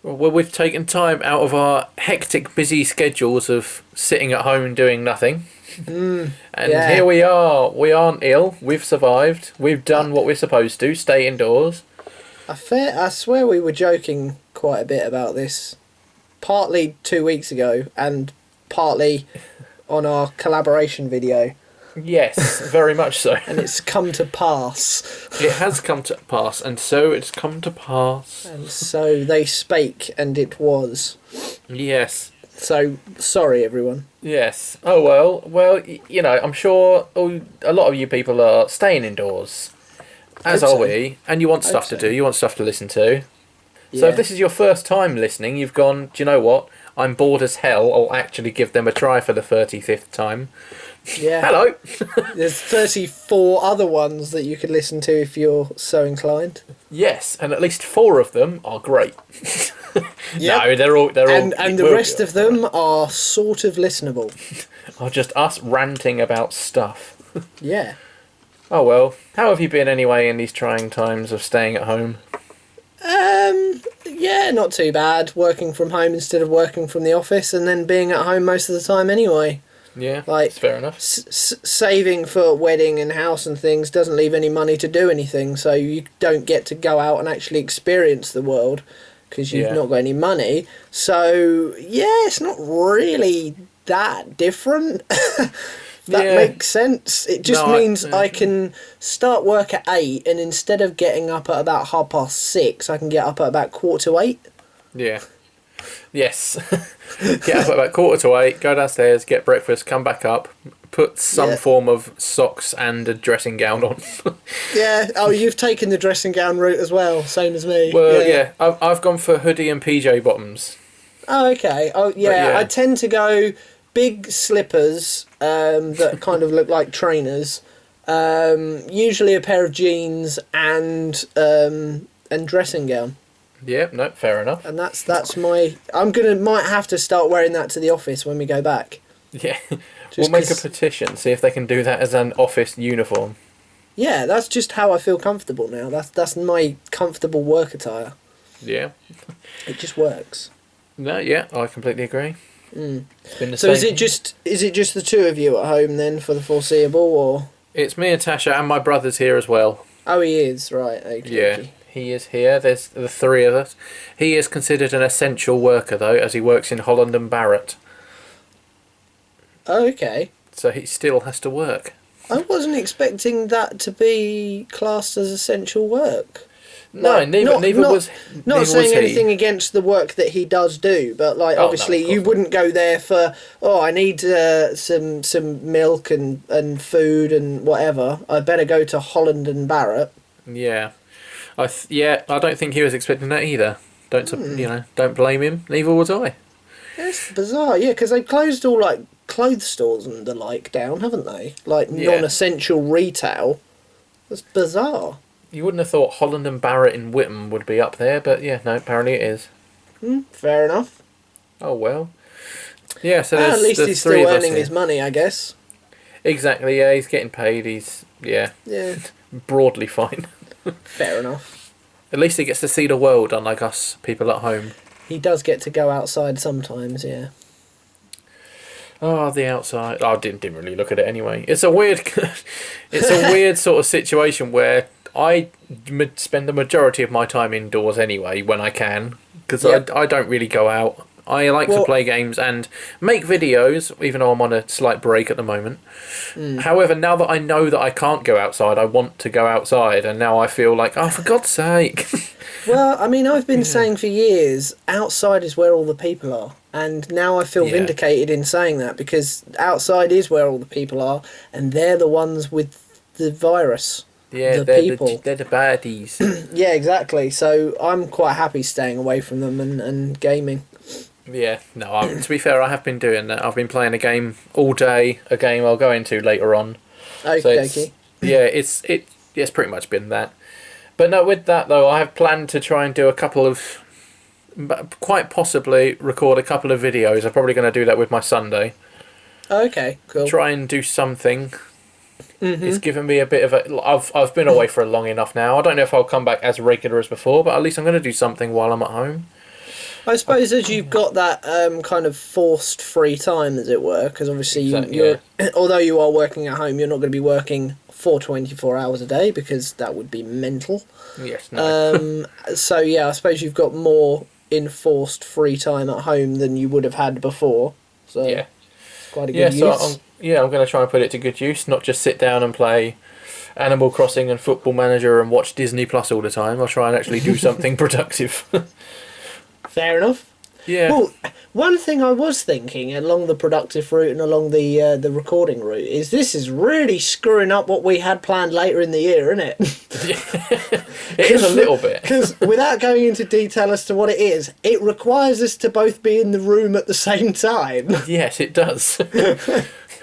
Well, we've taken time out of our hectic, busy schedules of sitting at home and doing nothing. And here Yeah. we are. We aren't ill. We've survived. We've done what we're supposed to. Stay indoors. I swear we were joking quite a bit about this, partly 2 weeks ago and partly on our collaboration video, Yes, very much so. and it's come to pass. It has come to pass, and so it's come to pass. And so they spake, and it was. Yes. So, sorry, everyone. Yes. Oh, well, you know, I'm sure a lot of you people are staying indoors, as Hope are so. we, and you want Hope stuff to so. do, you want stuff to listen to. Yeah. So if this is your first time listening, you've gone, do you know what? I'm bored as hell. I'll actually give them a try for the 35th time. Yeah. Hello! There's 34 other ones that you could listen to if you're so inclined. Yes, and at least 4 of them are great. Yep. No, they're all... And the rest of them are sort of listenable. are just us ranting about stuff. Yeah. Oh well, how have you been anyway in these trying times of staying at home? Yeah, not too bad. Working from home instead of working from the office, and then being at home most of the time anyway. Yeah, Like, that's fair enough. Saving for wedding and house and things doesn't leave any money to do anything, so you don't get to go out and actually experience the world because you've Yeah. not got any money. So, yeah, it's not really that different. That Yeah. makes sense. It just No, means I can start work at 8, and instead of getting up at about 6:30, I can get up at about 7:45. Yeah. Yes. Get up at about 7:45, go downstairs, get breakfast, come back up, put some Yeah. form of socks and a dressing gown on. Yeah. Oh, you've taken the dressing gown route as well, same as me. Well, yeah, I've gone for hoodie and PJ bottoms. Oh, okay. Oh, yeah. yeah. I tend to go big slippers that kind of look like trainers. Usually a pair of jeans and dressing gown. Yeah, no, fair enough. And that's my. Might have to start wearing that to the office when we go back. Yeah. Just We'll make a 'cause- petition, see if they can do that as an office uniform. Yeah, that's just how I feel comfortable now. That's my comfortable work attire. Yeah. It just works. No, yeah, I completely agree. It's been the So same. is it just the two of you at home then for the foreseeable, or? It's me and Tasha, and my brother's here as well. Oh, he is right. Okay. Yeah, okay. he is here. There's the 3 of us. He is considered an essential worker, though, as he works in Holland and Barrett. Oh, okay. So he still has to work. I wasn't expecting that to be classed as essential work. No, Like, neither was Not saying he. anything against the work that he does do, but like Oh, no, obviously of you course wouldn't go there for I need some milk and food and whatever. I better go to Holland and Barrett. Yeah, I don't think he was expecting that either. Don't blame him. Neither was I. It's bizarre, yeah, because they've closed all like clothes stores and the like down, haven't they? Like Yeah. non-essential retail. That's bizarre. You wouldn't have thought Holland and Barrett in Whittam would be up there, but yeah, no, apparently it is. Fair enough. Oh well. Yeah, so there's At least the he's 3 still of us earning here. his money, I guess. Exactly. Yeah, he's getting paid. He's Yeah, broadly fine. fair enough. At least he gets to see the world, unlike us people at home. He does get to go outside sometimes, yeah. Oh, the outside. Oh, I didn't really look at it anyway. It's a weird, it's a weird sort of situation where I spend the majority of my time indoors anyway when I can, because Yep. I don't really go out. I like to Well- play games and make videos, even though I'm on a slight break at the moment. However, now that I know that I can't go outside, I want to go outside, and now I feel like, oh, for God's sake. Well, I mean, I've been saying for years, outside is where all the people are. And now I feel Yeah. vindicated in saying that, because outside is where all the people are, and they're the ones with the virus. Yeah, The they're people. they're the baddies. Yeah, exactly. So I'm quite happy staying away from them and gaming. Yeah, no, to be fair, I have been doing that. I've been playing a game all day, a game I'll go into later on. So Okay, it's, okay. yeah, it's pretty much been that. But no, with that though, I have planned to try and do a couple of, quite possibly record a couple of videos. I'm probably going to do that with my Sunday. Okay, cool. Try and do something. It's given me a bit of a. I've been away for long enough now. I don't know if I'll come back as regular as before, but at least I'm going to do something while I'm at home. I suppose as you've got that kind of forced free time, as it were, because obviously you're although you are working at home, you're not going to be working for 24 hours a day because that would be mental. Yes, no. So yeah, I suppose you've got more enforced free time at home than you would have had before. So Yeah. it's quite a good use. I'm going to try and put it to good use, not just sit down and play Animal Crossing and Football Manager and watch Disney Plus all the time. I'll try and actually do something productive. Fair enough. Yeah. Well, one thing I was thinking along the productive route and along the recording route is this is really screwing up what we had planned later in the year, isn't it? It is a little bit. Because without going into detail as to what it is, it requires us to both be in the room at the same time. Yes, it does.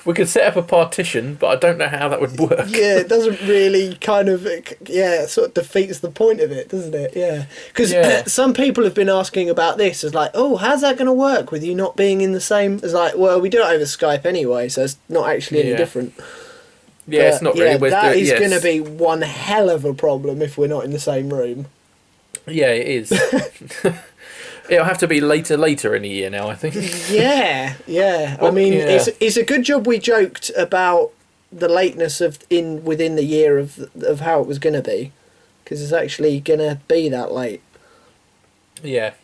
We could set up a partition, but I don't know how that would work. Yeah, it doesn't really kind of, it sort of defeats the point of it, doesn't it? Yeah. Because some people have been asking about this, as like, oh, how's that going to work with you not being in the same, as like, well, we do it over Skype anyway, so it's not actually any different. Yeah, it's not really. That is going to be one hell of a problem if we're not in the same room. Yeah, it is. It'll have to be later in the year now, I think. Yeah. Well, I mean, it's a good job we joked about the lateness within the year of how it was going to be, because it's actually going to be that late. Yeah.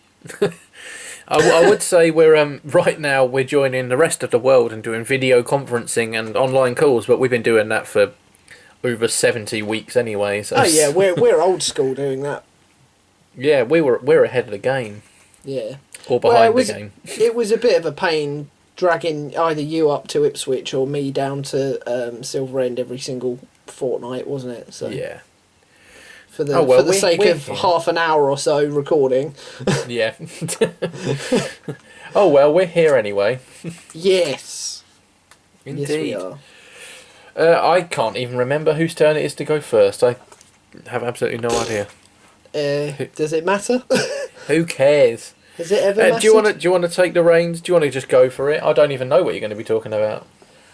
I would say we're right now we're joining the rest of the world and doing video conferencing and online calls, but we've been doing that for over 70 weeks anyway. So. Oh yeah, we're old school doing that. Yeah, we're ahead of the game. Yeah. Or behind the game. It was a bit of a pain dragging either you up to Ipswich or me down to Silver End every single fortnight, wasn't it? So yeah. For the sake of half an hour or so recording. Yeah. Oh well, we're here anyway. Yes. Indeed. Yes, we are. I can't even remember whose turn it is to go first. I have absolutely no idea. Does it matter? Who cares? Has it ever mattered? Do you want to take the reins? Do you want to just go for it? I don't even know what you're going to be talking about.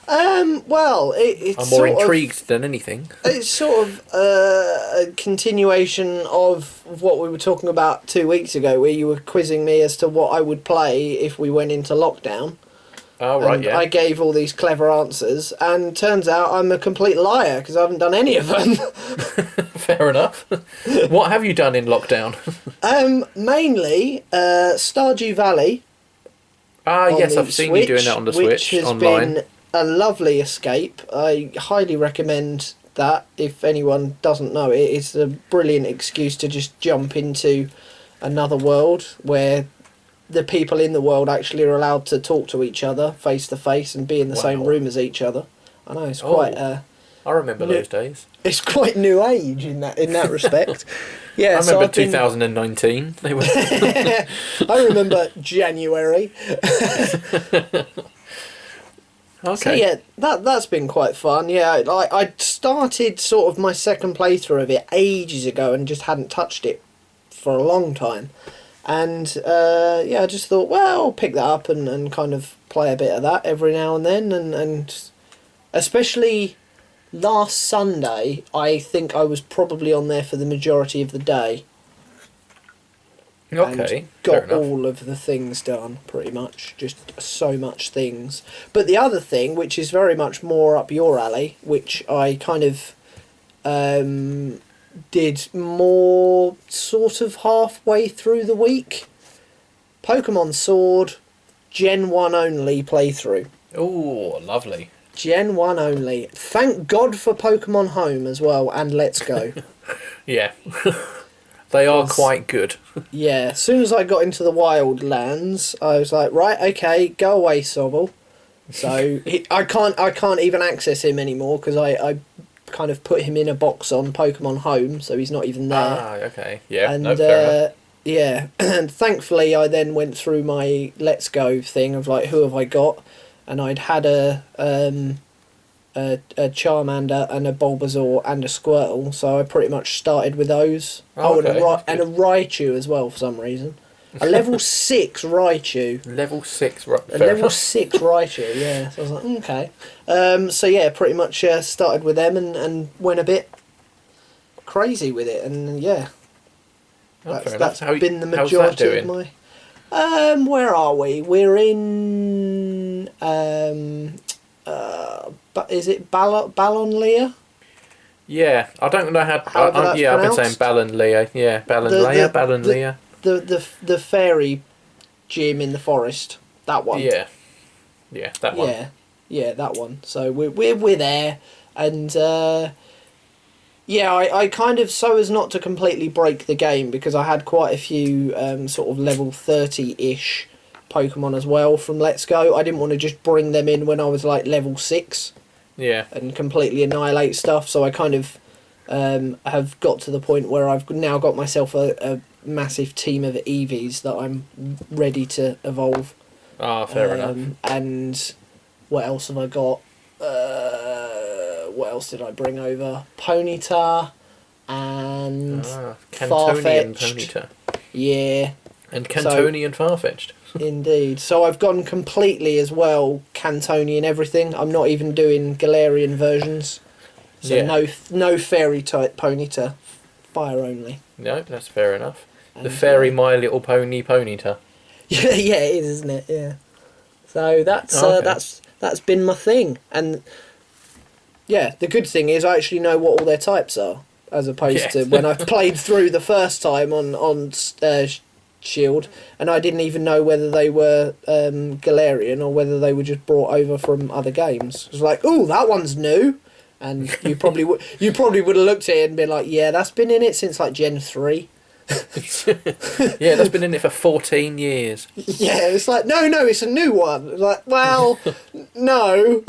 Well, it's I'm more intrigued than anything. It's sort of a continuation of what we were talking about 2 weeks ago, where you were quizzing me as to what I would play if we went into lockdown. Oh, right, and yeah. I gave all these clever answers, and turns out I'm a complete liar because I haven't done any of them. Fair enough. What have you done in lockdown? Mainly Stardew Valley. Ah, yes, I've seen you doing that on the Switch which has online. been a lovely escape. I highly recommend that if anyone doesn't know it. It's a brilliant excuse to just jump into another world where the people in the world actually are allowed to talk to each other face to face and be in the same room as each other. I know, it's quite I remember those days. It's quite new age in that respect. Yeah, I remember 2019. They were I remember January. Okay. So yeah, that's been quite fun. Yeah, I started sort of my second playthrough of it ages ago and just hadn't touched it for a long time. And I just thought, well, I'll pick that up and kind of play a bit of that every now and then. And especially last Sunday, I think I was probably on there for the majority of the day. Okay, and got all of the things done, pretty much. Just so much things. But the other thing, which is very much more up your alley, which I kind of did more sort of halfway through the week. Pokemon Sword, Gen 1 only playthrough. Oh, lovely. Gen 1 only. Thank God for Pokemon Home as well, and Let's Go. Yeah. They are quite good. Yeah, as soon as I got into the Wildlands, I was like, right, okay, go away, Sobble. So I can't even access him anymore because I kind of put him in a box on Pokemon Home, so he's not even there. Ah, okay, yeah, and fair enough. yeah, and thankfully I then went through my Let's Go thing of like, who have I got, and I'd had a Charmander and a Bulbasaur and a Squirtle, so I pretty much started with those. Oh, okay. And a Raichu as well for some reason. A level 6 Raichu. Level 6, right? A level 6 Raichu, yeah. So I was like, okay. So yeah, pretty much started with them and went a bit crazy with it, and yeah. That's been the majority of my... Where are we? We're in but is it Ballonlea? Yeah, I don't know how. However that's Yeah, I've been saying pronounced. Ballon Lea. Yeah, Ballon The Lea, the Ballon the Lea. the fairy gym in the forest. That one. Yeah, yeah, that one. Yeah, yeah, that one. So we're there, and yeah, I kind of, so as not to completely break the game, because I had quite a few sort of level 30-ish Pokemon as well from Let's Go. I didn't want to just bring them in when I was like level 6 Yeah, and completely annihilate stuff. So I kind of have got to the point where I've now got myself a massive team of Eevees that I'm ready to evolve. fair enough. And what else have I got? What else did I bring over? Ponyta and Cantonian Farfetch'd. Ponyta. Yeah, And Cantonian Farfetch'd. indeed. So I've gone completely as well Cantonian everything. I'm not even doing Galarian versions. So Yeah. no fairy type Ponyta. Fire only. No, that's fair enough. And, The fairy My Little Pony Ponyta. Yeah, yeah, it is, isn't it? Yeah. So Okay. that's been my thing, and yeah, the good thing is I actually know what all their types are, as opposed to when I played through the first time on Shield, and I didn't even know whether they were Galarian or whether they were just brought over from other games. It was like, oh, that one's new, and you probably would have looked at it and been like, yeah, that's been in it since like Gen 3. Yeah, that's been in it for 14 years. Yeah, it's like, no, it's a new one. It's like, well, no.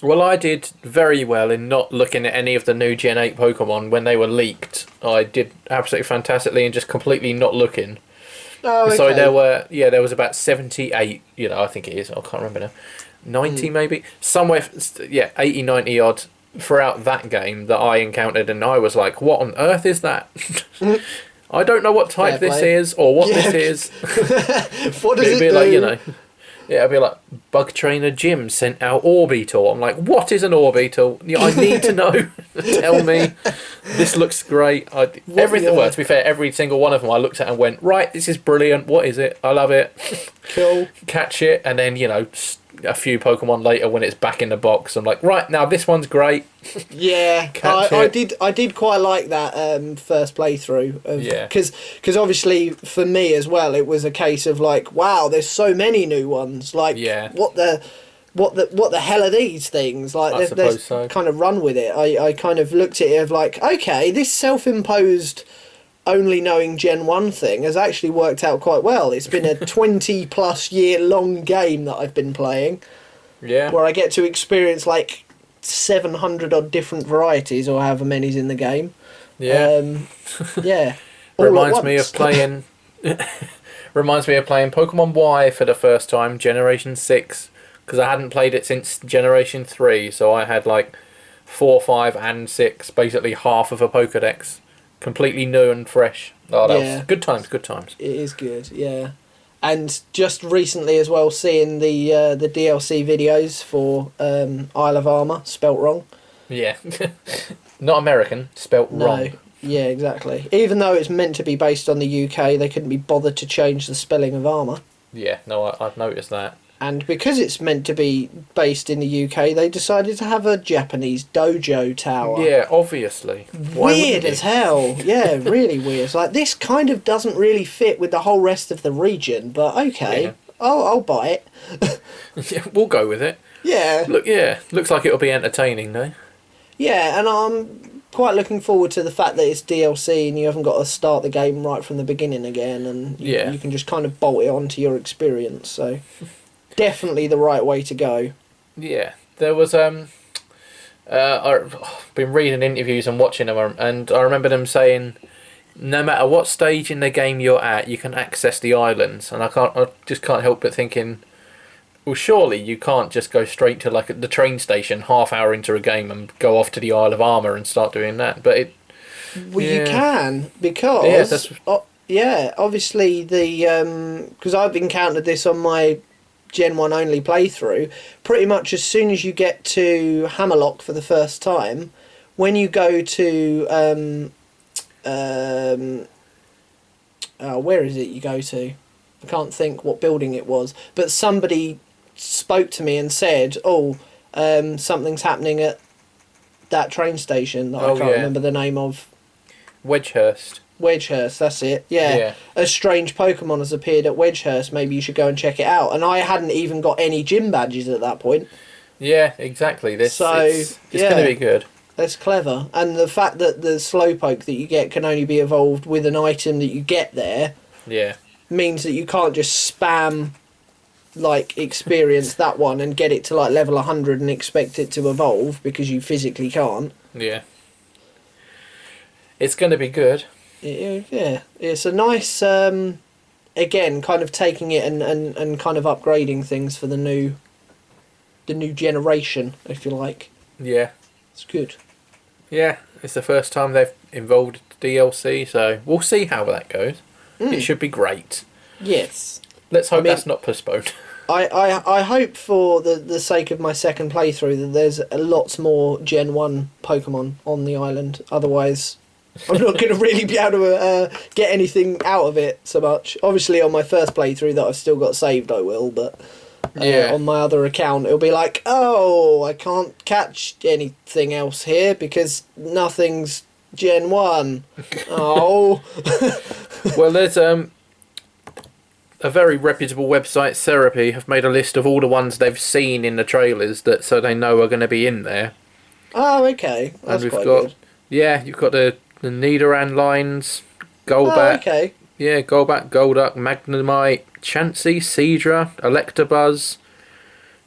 Well, I did very well in not looking at any of the new Gen 8 Pokemon when they were leaked. I did absolutely fantastically and just completely not looking. Oh, okay. So there was about 78, I think it is, I can't remember now. 90 maybe? Somewhere, 80, 90 odd throughout that game that I encountered, and I was like, what on earth is that? I don't know what type Fair this play. is or what this is. What does It'd it be do? like, yeah, it'd be like, Bug Trainer Jim sent out Orbital. I'm like, what is an Orbital? Yeah, I need to know. Tell me. This looks great. Everything. Well, to be fair, every single one of them I looked at and went, right, this is brilliant. What is it? I love it. Cool. Catch it, and then a few Pokemon later when it's back in the box, I'm like, right, now this one's great. Yeah, Catch I did quite like that first playthrough. Because obviously for me as well, it was a case of like, wow, there's so many new ones. Like, Yeah. what the hell are these things? Like, I let's suppose so. kind of run with it. I kind of looked at it of like, okay, this self-imposed only knowing Gen 1 thing has actually worked out quite well. It's been a 20 plus year long game that I've been playing, Yeah. where I get to experience like 700 odd different varieties or however many's in the game. Yeah. Yeah. all at Reminds me once. of playing. Reminds me of playing Pokemon Y for the first time, Generation 6, because I hadn't played it since Generation 3, so I had like 4, 5, and 6, basically half of a Pokedex, completely new and fresh. Oh, that was good times, good times. It is good, yeah. And just recently as well, seeing the DLC videos for Isle of Armor, spelt wrong. Yeah. Not American, spelt wrong. No, yeah, exactly. Even though it's meant to be based on the UK, they couldn't be bothered to change the spelling of armour. Yeah, no, I've noticed that. And because it's meant to be based in the UK, they decided to have a Japanese dojo tower. Yeah, obviously. Why Weird wouldn't as you? hell. Yeah, really weird. It's like, this kind of doesn't really fit with the whole rest of the region, but okay. Yeah. I'll buy it. Yeah, we'll go with it. Yeah. Looks like it'll be entertaining, though. Yeah, and I'm quite looking forward to the fact that it's DLC and you haven't got to start the game right from the beginning again, and you can just kind of bolt it onto your experience. So definitely the right way to go. Yeah, there was I've been reading interviews and watching them, and I remember them saying, no matter what stage in the game you're at, you can access the islands, and I just can't help but thinking, well, surely you can't just go straight to like the train station half hour into a game and go off to the Isle of Armor and start doing that. But Well, you can, because obviously because I've encountered this on my Gen 1 only playthrough. Pretty much as soon as you get to Hammerlock for the first time, when you go to where is it you go to? I can't think what building it was, but somebody spoke to me and said, something's happening at that train station that I can't remember the name of. Wedgehurst. Wedgehurst, that's it. Yeah. A strange Pokemon has appeared at Wedgehurst. Maybe you should go and check it out. And I hadn't even got any gym badges at that point. Yeah, exactly. It's going to be good. That's clever. And the fact that the Slowpoke that you get can only be evolved with an item that you get there means that you can't just spam experience that one and get it to level 100 and expect it to evolve, because you physically can't. Yeah. It's going to be good. Yeah. It's a nice, again, kind of taking it and kind of upgrading things for the new generation, if you like. Yeah. It's good. Yeah, it's the first time they've involved DLC, so we'll see how that goes. It should be great. Yes. Let's hope that's not postponed. I hope, for the sake of my second playthrough, that there's lots more Gen 1 Pokemon on the island. Otherwise, I'm not going to really be able to get anything out of it so much. Obviously, on my first playthrough that I've still got saved, I will, but on my other account, it'll be like, I can't catch anything else here because nothing's Gen 1. Oh. Well, there's a very reputable website, Therapy, have made a list of all the ones they've seen in the trailers so they know are going to be in there. Oh, okay. That's and we've quite got good. Yeah, you've got the Nidoran lines, Golbat. Oh, okay. Yeah, Golbat, Golduck, Magnemite, Chansey, Seadra, Electabuzz.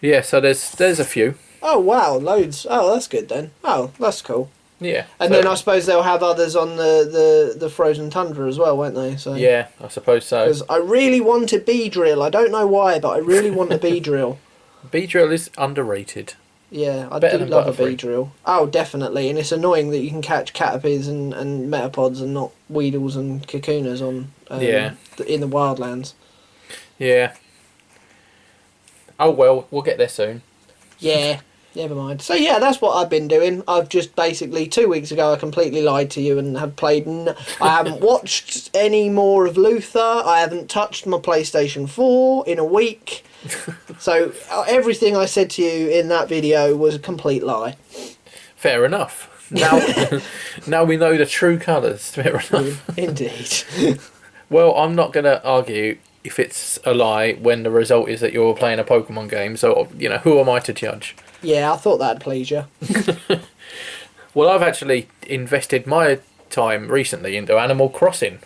Yeah, so there's a few. Oh, wow, loads. Oh, that's good then. Oh, that's cool. Yeah. And then I suppose they'll have others on the Frozen Tundra as well, won't they? So yeah, I suppose so. Because I really want a Beedrill. I don't know why, but I really want a Beedrill. Beedrill is underrated. Yeah, I Better do than love a Butterfree. Beedrill. Oh, definitely. And it's annoying that you can catch Caterpies and Metapods and not Weedles and Kakoonas in the wildlands. Yeah. Oh well, we'll get there soon. Yeah, never mind. So yeah, that's what I've been doing. I've just basically 2 weeks ago I completely lied to you and have played. I haven't watched any more of Luther. I haven't touched my PlayStation 4 in a week. So everything I said to you in that video was a complete lie. Fair enough. Now we know the true colours. Fair enough. Indeed. Well, I'm not going to argue if it's a lie when the result is that you're playing a Pokemon game. So, who am I to judge? Yeah, I thought that'd please you. Well, I've actually invested my time recently into Animal Crossing.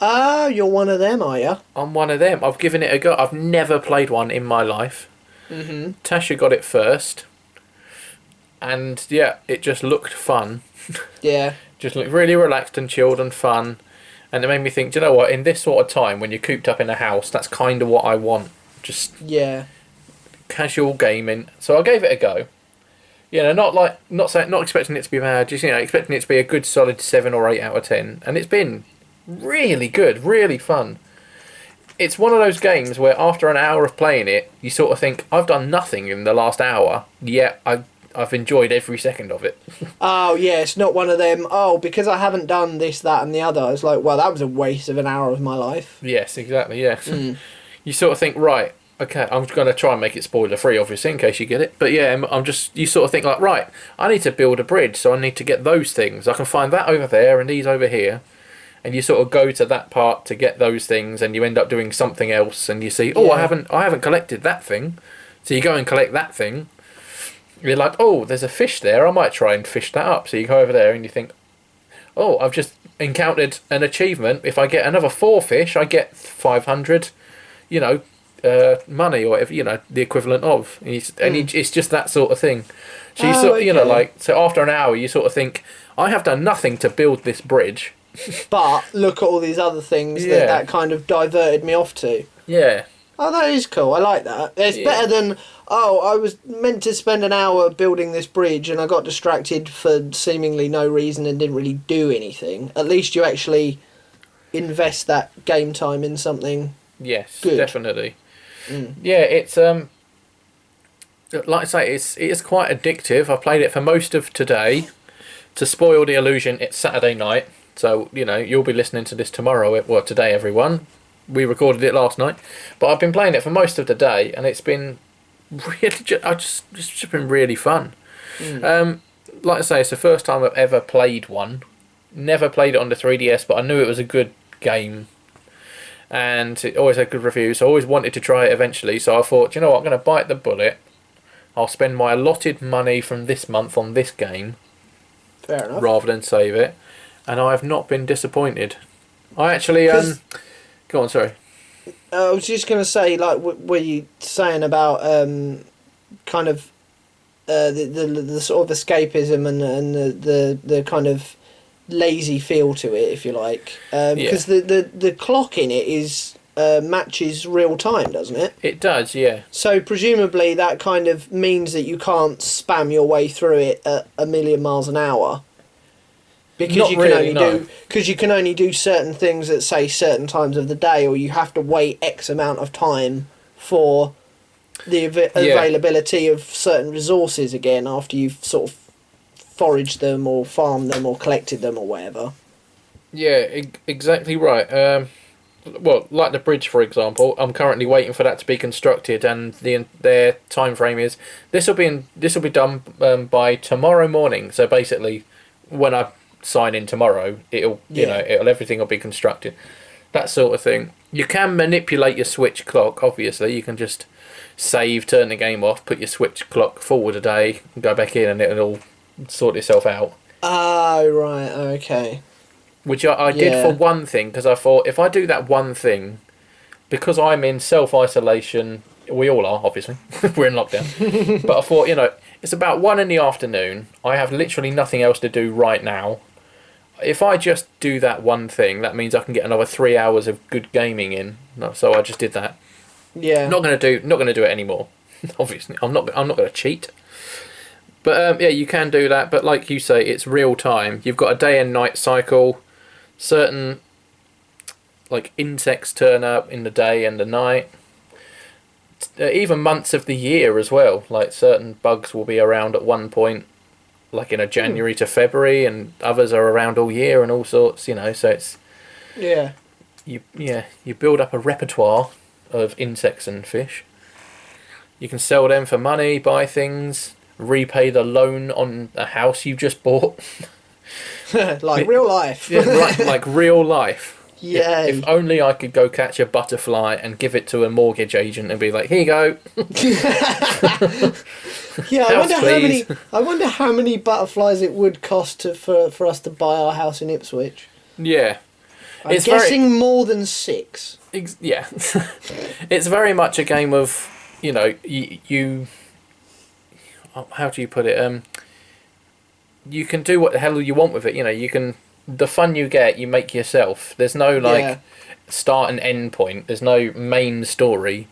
Oh, you're one of them, are you? I'm one of them. I've given it a go. I've never played one in my life. Mm-hmm. Tasha got it first. And, yeah, it just looked fun. Yeah. Just looked really relaxed and chilled and fun. And it made me think, do you know what? In this sort of time, when you're cooped up in a house, that's kind of what I want. Just casual gaming. So I gave it a go. Not expecting it to be bad. Just expecting it to be a good solid 7 or 8 out of 10. And it's been really good, really fun. It's one of those games where after an hour of playing it, you sort of think, I've done nothing in the last hour, yet I've enjoyed every second of it. Oh, yeah, it's not one of them, because I haven't done this, that and the other. It's like, well, that was a waste of an hour of my life. Yes, exactly, yeah. You sort of think, right, okay, I'm going to try and make it spoiler free, obviously, in case you get it. But yeah, you sort of think like, right, I need to build a bridge, so I need to get those things. I can find that over there and these over here. And you sort of go to that part to get those things, and you end up doing something else, and you see, I haven't collected that thing. So you go and collect that thing. You're like, there's a fish there, I might try and fish that up. So you go over there and you think, I've just encountered an achievement. If I get another 4 fish, I get 500, money or whatever, the equivalent of. And it's just that sort of thing. So so after an hour, you sort of think, I have done nothing to build this bridge. But look at all these other things that kind of diverted me off to. Yeah. Oh, that is cool. I like that. It's better than, I was meant to spend an hour building this bridge and I got distracted for seemingly no reason and didn't really do anything. At least you actually invest that game time in something good. Definitely. Yeah, it's, like I say, it is quite addictive. I played it for most of today. To spoil the illusion, it's Saturday night. So, you'll be listening to this tomorrow. Well, today, everyone. We recorded it last night. But I've been playing it for most of the day, and it's been really... just been really fun. Like I say, it's the first time I've ever played one. Never played it on the 3DS, but I knew it was a good game. And it always had good reviews, so I always wanted to try it eventually. So I thought, you know what, I'm going to bite the bullet. I'll spend my allotted money from this month on this game. Fair enough. Rather than save it. And I have not been disappointed. I actually... Go on, sorry. I was just going to say, like, were you saying about kind of the sort of escapism and the kind of lazy feel to it, if you like, because the clock in it is matches real time, doesn't it? It does, yeah. So presumably that kind of means that you can't spam your way through it at 1,000,000 miles an hour, because Not you can really, only no. do because you can only do certain things at, say, certain times of the day, or you have to wait X amount of time for the availability of certain resources again after you've sort of foraged them or farmed them or collected them or whatever. Yeah, exactly right. Well, like the bridge, for example, I'm currently waiting for that to be constructed, and their time frame is this will be done by tomorrow morning. So basically, when I sign in tomorrow, it'll everything will be constructed. That sort of thing. You can manipulate your Switch clock. Obviously, you can just save, turn the game off, put your Switch clock forward a day, go back in, and it'll sort itself out. Oh, right, okay. Which I did for one thing, because I thought, if I do that one thing, because I'm in self-isolation, we all are, obviously, we're in lockdown, but I thought, it's about 1 p.m, I have literally nothing else to do right now. If I just do that one thing, that means I can get another 3 hours of good gaming in. So I just did that. Yeah. Not gonna do it anymore. Obviously, I'm not gonna cheat. But you can do that. But like you say, it's real time. You've got a day and night cycle. Certain like insects turn up in the day and the night. Even months of the year as well. Like certain bugs will be around at one point, like in a January to February, and others are around all year and all sorts. So it's you build up a repertoire of insects and fish. You can sell them for money, buy things, repay the loan on a house you just bought. Like real life. Yeah, like real life. Yeah. If only I could go catch a butterfly and give it to a mortgage agent and be like, here you go. Yeah, House, I wonder how many butterflies it would cost for us to buy our house in Ipswich. Yeah. I'm guessing more than 6. Yeah. It's very much a game of, you how do you put it? You can do what the hell you want with it. You can, the fun you get, you make yourself. There's no start and end point. There's no main story.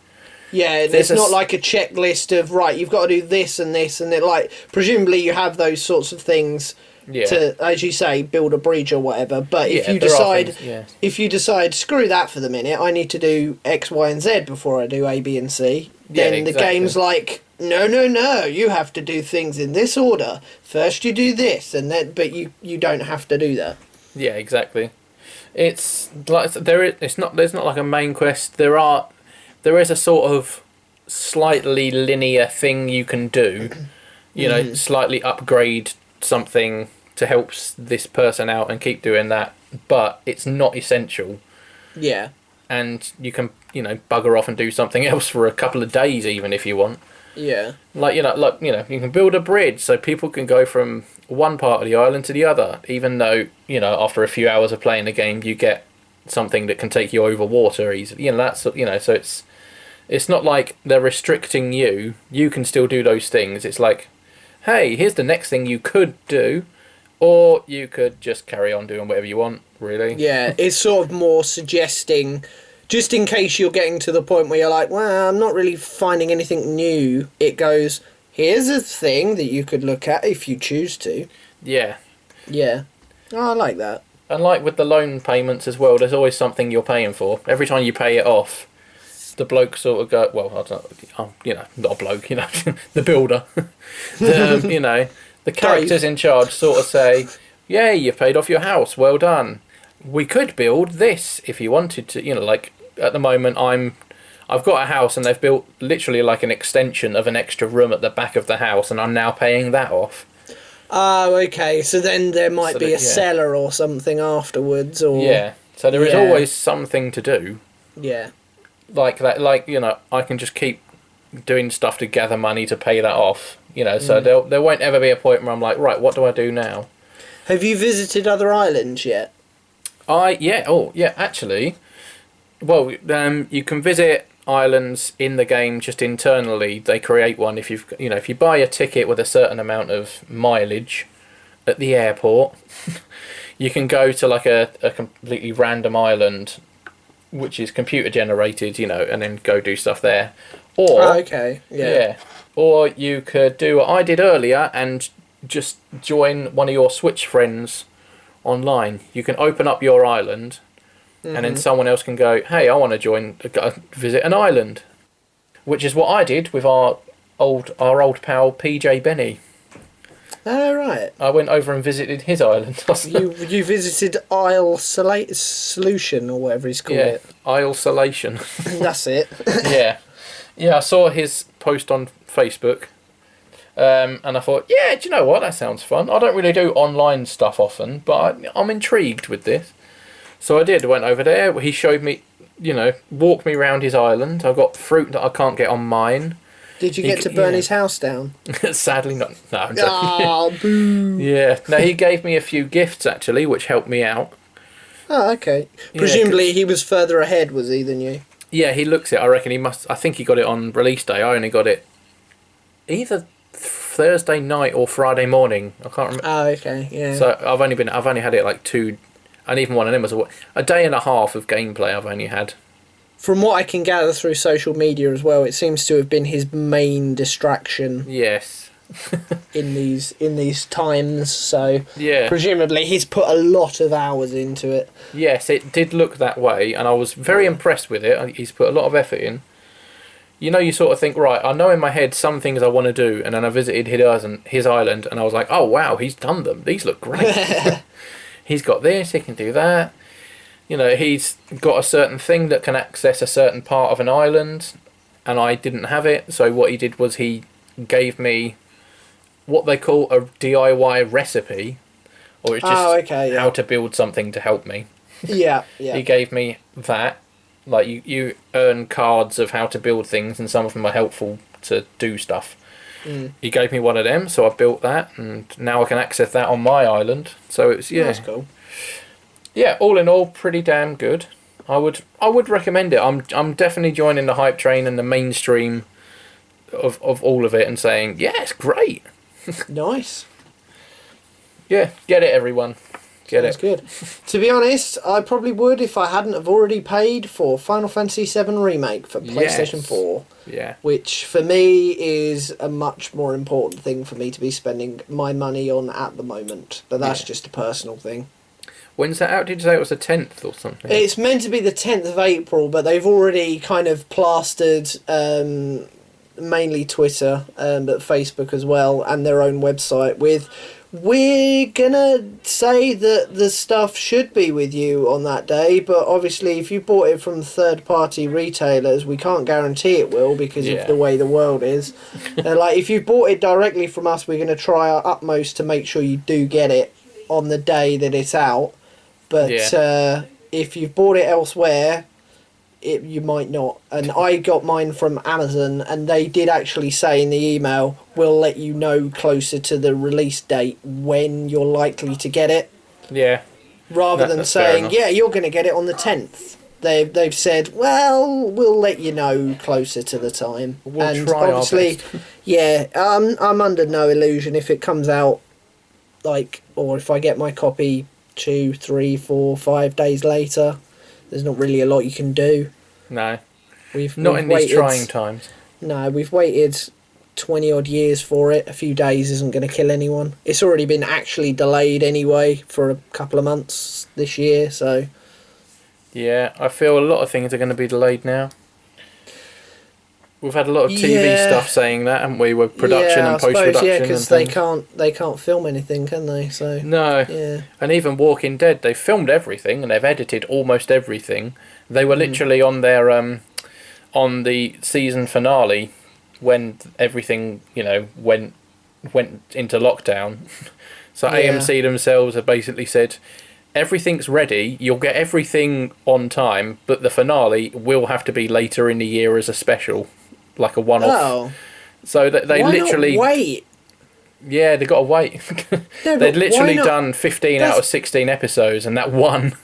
Yeah, it's not like a checklist of, right, you've got to do this and this, and like presumably you have those sorts of things to, as you say, build a bridge or whatever. But if you decide, screw that for the minute, I need to do X, Y, and Z before I do A, B, and C, then the game's like, no, you have to do things in this order. First you do this, and then, but you don't have to do that. Yeah, exactly. It's like there's not like a main quest. There is a sort of slightly linear thing you can do, slightly upgrade something to help this person out and keep doing that, but it's not essential. Yeah. And you can, bugger off and do something else for a couple of days even if you want. Yeah. You can build a bridge so people can go from one part of the island to the other, even though, after a few hours of playing the game you get something that can take you over water easily. So it's not like they're restricting you. You can still do those things. It's like, hey, here's the next thing you could do, or you could just carry on doing whatever you want, really. Yeah, it's sort of more suggesting, just in case you're getting to the point where you're like, well, I'm not really finding anything new. It goes, here's a thing that you could look at if you choose to. Yeah. Yeah. Oh, I like that. And like with the loan payments as well, there's always something you're paying for. Every time you pay it off, the bloke sort of go, well, I don't know, not a bloke, the builder. The characters in charge sort of say, Yay, you've paid off your house. Well done. We could build this if you wanted to. You know, like at the moment, I've got a house and they've built literally like an extension of an extra room at the back of the house, and I'm now paying that off. Oh, okay. So then there might So be that- a cellar or something afterwards, or Yeah. So there is Yeah. always something to do. yeah. Like that, like, you know, I can just keep doing stuff to gather money to pay that off. You know, so there won't ever be a point where I'm like, right, what do I do now? Have you visited other islands yet? Actually, well, you can visit islands in the game just internally. They create one if if you buy a ticket with a certain amount of mileage at the airport, you can go to like a completely random island, which is computer generated, and then go do stuff there. Or Okay. Yeah. or you could do what I did earlier and just join one of your Switch friends online. You can open up your island, and then someone else can go, hey, I want to visit an island, which is what I did with our old pal PJ Benny. Oh, right. I went over and visited his island. You visited Isle Solution or whatever he's called it. Isolation. That's it. Yeah, I saw his post on Facebook, and I thought, yeah, do you know what? That sounds fun. I don't really do online stuff often, but I'm intrigued with this. So I did. I went over there. He showed me, walked me around his island. I got fruit that I can't get on mine. Did you get to burn his house down? Sadly not. No, I'm joking. Ah, boo. Yeah. No, he gave me a few gifts, actually, which helped me out. Oh, okay. Yeah, Presumably he was further ahead, was he, than you? Yeah, he looks it. I reckon he must. I think he got it on release day. I only got it either Thursday night or Friday morning. I can't remember. Oh, okay, yeah. So I've only had it like 2, and even one of them was a day and a half of gameplay. I've only had. From what I can gather through social media as well, it seems to have been his main distraction Yes. in these times. So Yeah. presumably he's put a lot of hours into it. Yes, it did look that way, and I was very impressed with it. He's put a lot of effort in. You sort of think, right, I know in my head some things I want to do, and then I visited his island, and I was like, oh, wow, he's done them. These look great. He's got this, he can do that. He's got a certain thing that can access a certain part of an island, and I didn't have it, so what he did was he gave me what they call a DIY recipe, or it's just how to build something to help me. Yeah. He gave me that. Like, you earn cards of how to build things, and some of them are helpful to do stuff. He gave me one of them, so I built that, and now I can access that on my island. So it's That's cool. Yeah, all in all, pretty damn good. I would recommend it. I'm definitely joining the hype train and the mainstream of all of it, and saying, yeah, it's great. Nice. Yeah, get it, everyone. That's good. To be honest, I probably would if I hadn't have already paid for Final Fantasy VII Remake for PlayStation 4. Yeah. Which, for me, is a much more important thing for me to be spending my money on at the moment. But that's just a personal thing. When's that out? Did you say it was the 10th or something? It's meant to be the 10th of April, but they've already kind of plastered mainly Twitter, but Facebook as well, and their own website with, we're gonna say that the stuff should be with you on that day, but obviously if you bought it from third-party retailers, we can't guarantee it will because of the way the world is. Like, if you bought it directly from us, we're going to try our utmost to make sure you do get it on the day that it's out. But if you've bought it elsewhere, you might not. And I got mine from Amazon, and they did actually say in the email, we'll let you know closer to the release date when you're likely to get it. Yeah. Rather than saying, yeah, you're going to get it on the 10th. They've said, well, we'll let you know closer to the time. We'll try obviously, our best. Yeah, I'm under no illusion if it comes out, or if I get my copy 2, 3, 4, 5 days later, there's not really a lot you can do. No. We've in these trying times. No, we've waited 20 odd years for it. A few days isn't going to kill anyone. It's already been actually delayed anyway for a couple of months this year, so... Yeah, I feel a lot of things are going to be delayed now. We've had a lot of TV Yeah. stuff saying that, haven't we? With production Yeah, and I suppose, post-production yeah, and because things. they can't film anything, can they? So No. yeah. And even Walking Dead, they've filmed everything and they've edited almost everything. They were Mm. literally on their on the season finale when everything, went into lockdown. So Yeah. AMC themselves have basically said everything's ready, you'll get everything on time, but the finale will have to be later in the year as a special, like a one-off. Oh, So they why not literally, wait? yeah, they got to wait. No, They'd but why literally not? done 15 out That's of 16 episodes, and that one.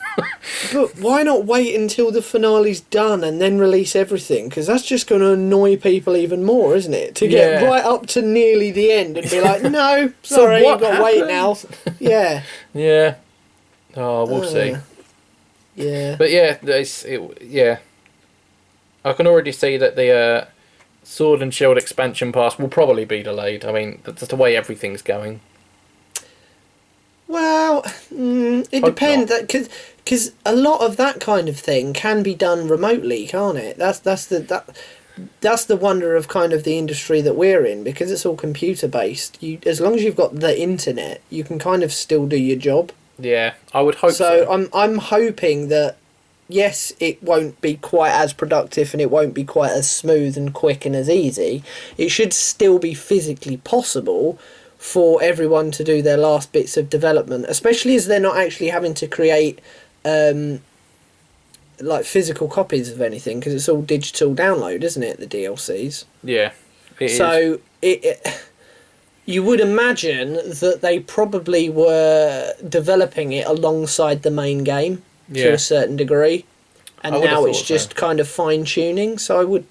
But why not wait until the finale's done and then release everything? Because that's just going to annoy people even more, isn't it? To get Yeah. right up to nearly the end and be like, no, So sorry, what you've got to wait now. happened? Yeah. Yeah. Oh, we'll see. Yeah. But yeah, yeah. I can already see that the Sword and Shield expansion pass will probably be delayed. I mean, that's the way everything's going. Well, it Hope depends. not. Because a lot of that kind of thing can be done remotely, can't it? That's the wonder of kind of the industry that we're in, because it's all computer based. You, as long as you've got the internet, you can kind of still do your job. Yeah, I would hope So so. I'm hoping that, yes, it won't be quite as productive and it won't be quite as smooth and quick and as easy. It should still be physically possible for everyone to do their last bits of development, especially as they're not actually having to create like physical copies of anything, because it's all digital download, isn't it, the DLCs? Yeah, it is. So you would imagine that they probably were developing it alongside the main game to Yeah. a certain degree, and I would have now it's thought so. just kind of fine tuning. So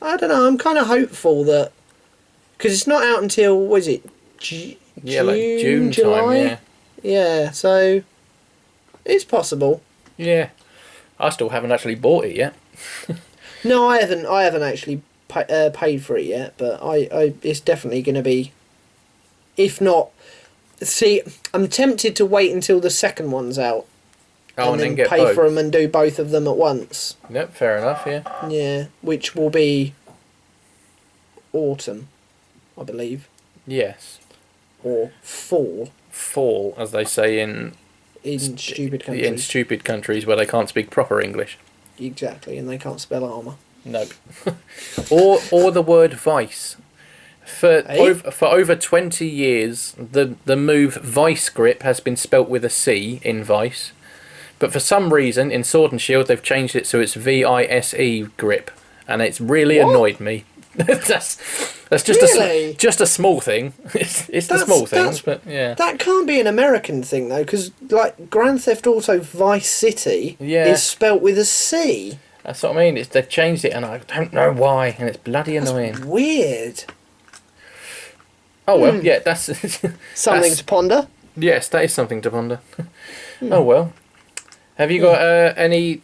I don't know. I'm kind of hopeful that, because it's not out until, was it Yeah, like June July? time. Yeah. Yeah, so it's possible. Yeah. I still haven't actually bought it yet. No, I haven't. I haven't actually paid for it yet, but it's definitely going to be. If not, see, I'm tempted to wait until the second one's out, Oh, and then get pay both. for them and do both of them at once. Yep, fair enough. Yeah. Yeah, which will be autumn, I believe, Yes. or fall Fall, as they say in stupid countries. in stupid countries where they can't speak proper English. Exactly, and they can't spell armour. Nope. or the word vice. For Eh? for over 20 years, the move vice grip has been spelt with a C in vice, but for some reason in Sword and Shield they've changed it so it's VISE grip, and it's really What? annoyed me. that's just Really? just a small thing. It's the small things, but yeah. That can't be an American thing though, because like Grand Theft Auto Vice City Yeah. is spelt with a C. That's what I mean. They've changed it, and I don't know why, and it's bloody annoying. Weird. Oh well, yeah, that's Something that's- to ponder. yes, that is something to ponder. Oh well, have you got any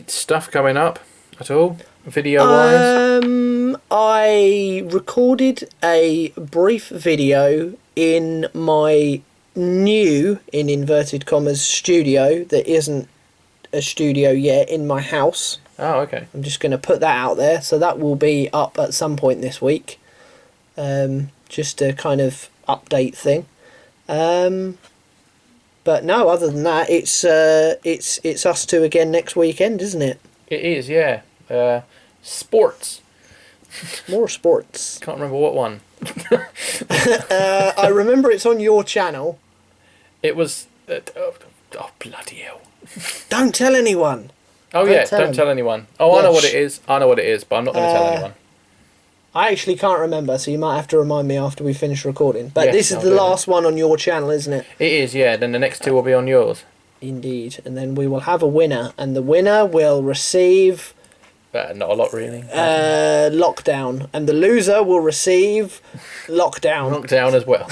stuff coming up at all, video wise? I recorded a brief video in my new, in inverted commas, studio that isn't a studio yet, in my house. Oh, okay. I'm just going to put that out there, so that will be up at some point this week. Just a kind of update thing. But no, other than that, it's us two again next weekend, isn't it? It is, yeah. Sports. More sports. Can't remember what one. I remember it's on your channel. It was. Oh bloody hell! Don't tell anyone. Oh Don't yeah, tell don't them. tell anyone. Oh, I Yeah, know what it is. I know what it is, but I'm not going to tell Uh, anyone. I actually can't remember, so you might have to remind me after we finish recording. But Yes, this is I'll the do that. last one on your channel, isn't it? It is, yeah. Then the next two will be on yours. Indeed. And then we will have a winner, and the winner will receive Not a lot, really. lockdown, and the loser will receive lockdown. Lockdown as well.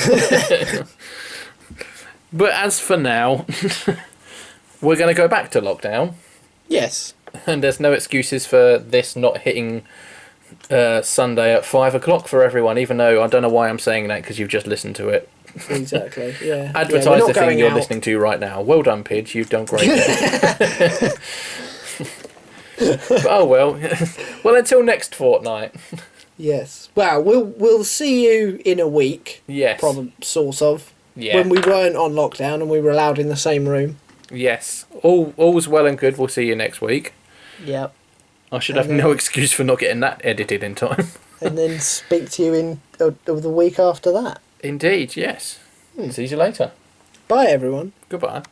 But as for now, we're going to go back to lockdown, Yes. and there's no excuses for this not hitting Sunday at 5 o'clock for everyone, even though I don't know why I'm saying that, because you've just listened to it. Exactly. Yeah. Advertise yeah, we're not the thing going you're out. listening to right now. Well done, Pidge. You've done great there. Oh well. Well, until next fortnight. Yes. Well, we'll see you in a week. Yes. Probably, sort of. Yeah. When we weren't on lockdown and we were allowed in the same room. Yes. All's well and good. We'll see you next week. Yep. I should have no excuse for not getting that edited in time. And then speak to you in the week after that. Indeed, yes. See you later. Bye, everyone. Goodbye.